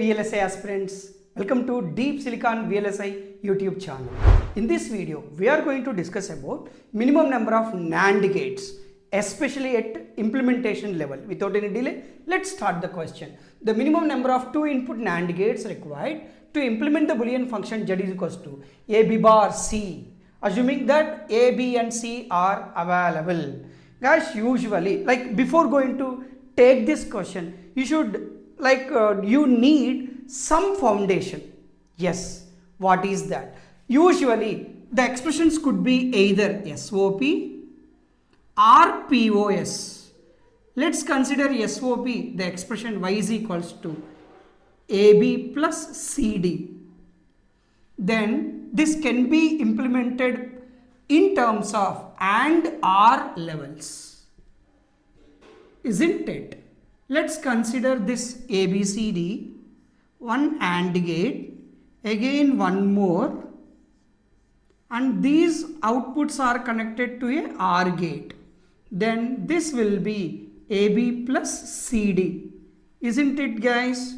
VLSI aspirants, welcome to Deep Silicon VLSI YouTube channel. In this video, we are going to discuss about minimum number of NAND gates, especially at implementation level. Without any delay, let's start the question. The minimum number of 2 input NAND gates required to implement the Boolean function Z is equals to A, B bar, C, assuming that A, B and C are available. Guys, usually, like before going to take this question, you should you need some foundation. Yes, what is that? Usually the expressions could be either SOP or POS. Let's consider SOP, the expression y is equals to AB plus CD. Then this can be implemented in terms of AND OR levels, isn't it? Let's consider this ABCD, one AND gate, again one more, and these outputs are connected to a OR gate. Then this will be AB plus CD, isn't it guys?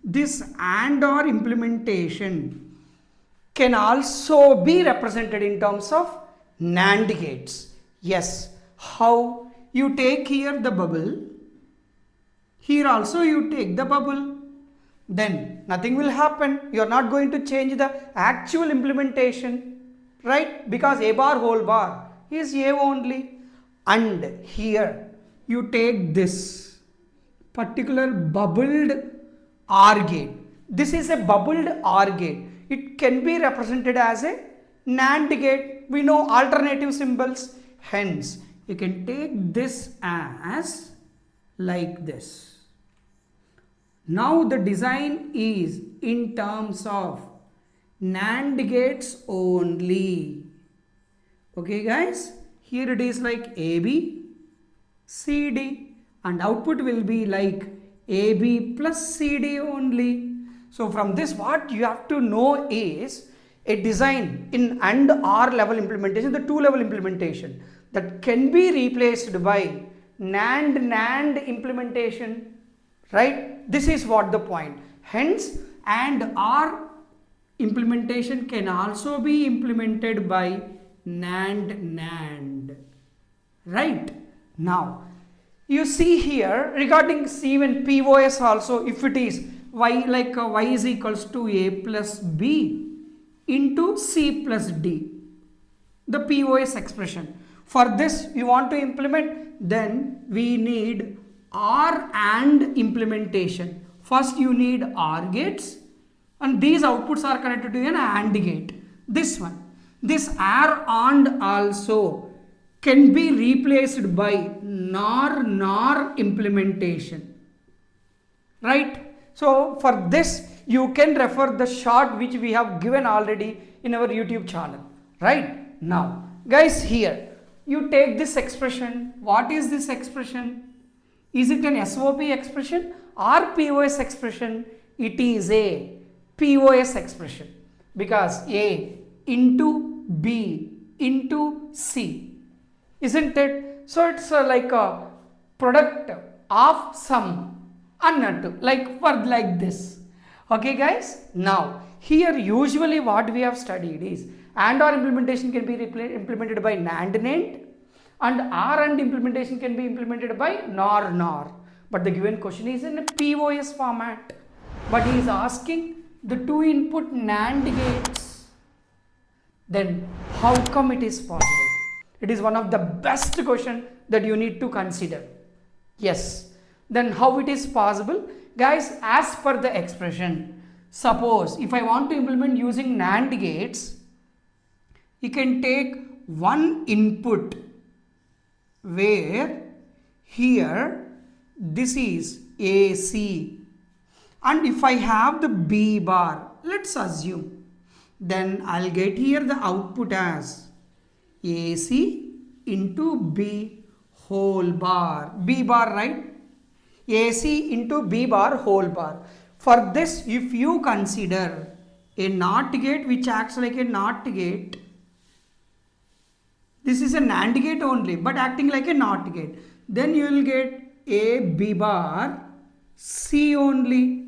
This AND OR implementation can also be represented in terms of NAND gates. Yes, how? You take here the bubble, here also you take the bubble, then nothing will happen. You are not going to change the actual implementation, right? Because A bar whole bar is A only. And here you take this particular bubbled OR gate. This is a bubbled OR gate. It can be represented as a NAND gate. We know alternative symbols. Hence, you can take this as like this. Now the design is in terms of NAND gates only. Okay guys, here it is like AB, CD, and output will be like AB plus CD only. So from this, what you have to know is a design in AND OR level implementation, the 2-level implementation that can be replaced by NAND implementation, right? This is what the point. Hence, AND OR implementation can also be implemented by NAND. Right? Now, you see here regarding even POS also, if it is y is equals to A plus B into C plus D, the POS expression. For this you want to implement, then we need OR AND implementation. First you need OR gates and these outputs are connected to an AND gate. This one, this OR AND also can be replaced by NOR implementation, right? So for this you can refer the chart which we have given already in our YouTube channel. Right? Now guys, here you take this expression. What is this expression? Is it an SOP expression or POS expression? It is a POS expression because A into B into C, isn't it? So it's like a product of sum and like this. Okay guys, now here usually what we have studied is AND OR implementation can be implemented by NAND and OR AND implementation can be implemented by NOR. But the given question is in a POS format. But he is asking the 2 input NAND gates. Then how come it is possible? It is one of the best question that you need to consider. Yes. Then how it is possible? Guys, as per the expression, suppose if I want to implement using NAND gates, you can take one input where here this is AC, and if I have the B bar, let's assume, then I'll get here the output as AC into B whole bar, B bar, right? AC into B bar whole bar. For this, if you consider a NOT gate which acts like a NOT gate, this is a NAND gate only but acting like a NOT gate, then you will get A B bar C only,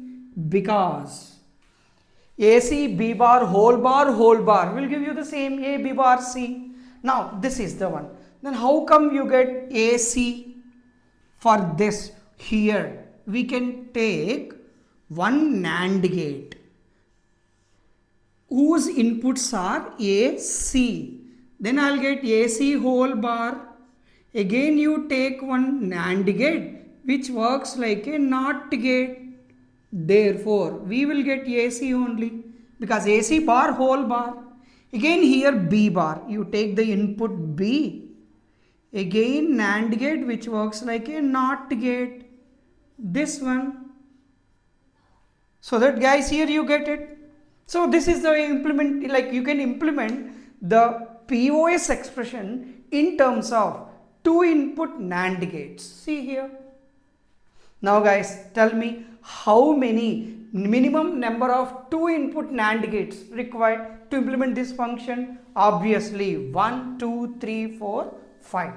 because AC B bar whole bar will give you the same A B bar C. Now this is the one. Then how come you get AC for this? Here we can take one NAND gate whose inputs are AC. Then I'll get AC whole bar. Again you take one NAND gate which works like a NOT gate. Therefore, we will get AC only because AC bar whole bar. Again here B bar. You take the input B. Again NAND gate which works like a NOT gate. This one. So that guys here you get it. So this is the implement, like you can implement the POS expression in terms of two input NAND gates. See here. Now guys, tell me how many minimum number of two input NAND gates required to implement this function? Obviously 1, 2, 3, 4, 5.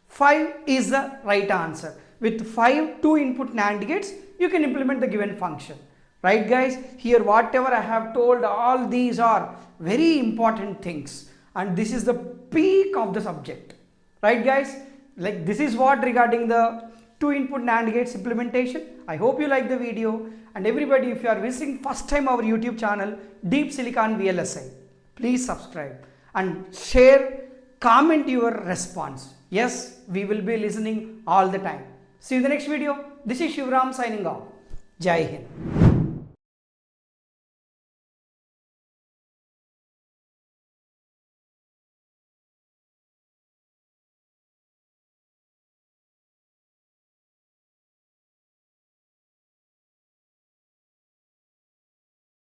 5 is the right answer. With 5 two input NAND gates, you can implement the given function. Right guys, here whatever I have told, all these are very important things and this is the peak of the subject. Right guys, like this is what regarding the two input NAND gates implementation. I hope you like the video, and everybody, if you are visiting first time our YouTube channel Deep Silicon VLSI, please subscribe and share, comment your response. Yes, we will be listening all the time. See you in the next video. This is Shivaram signing off. Jai Hind.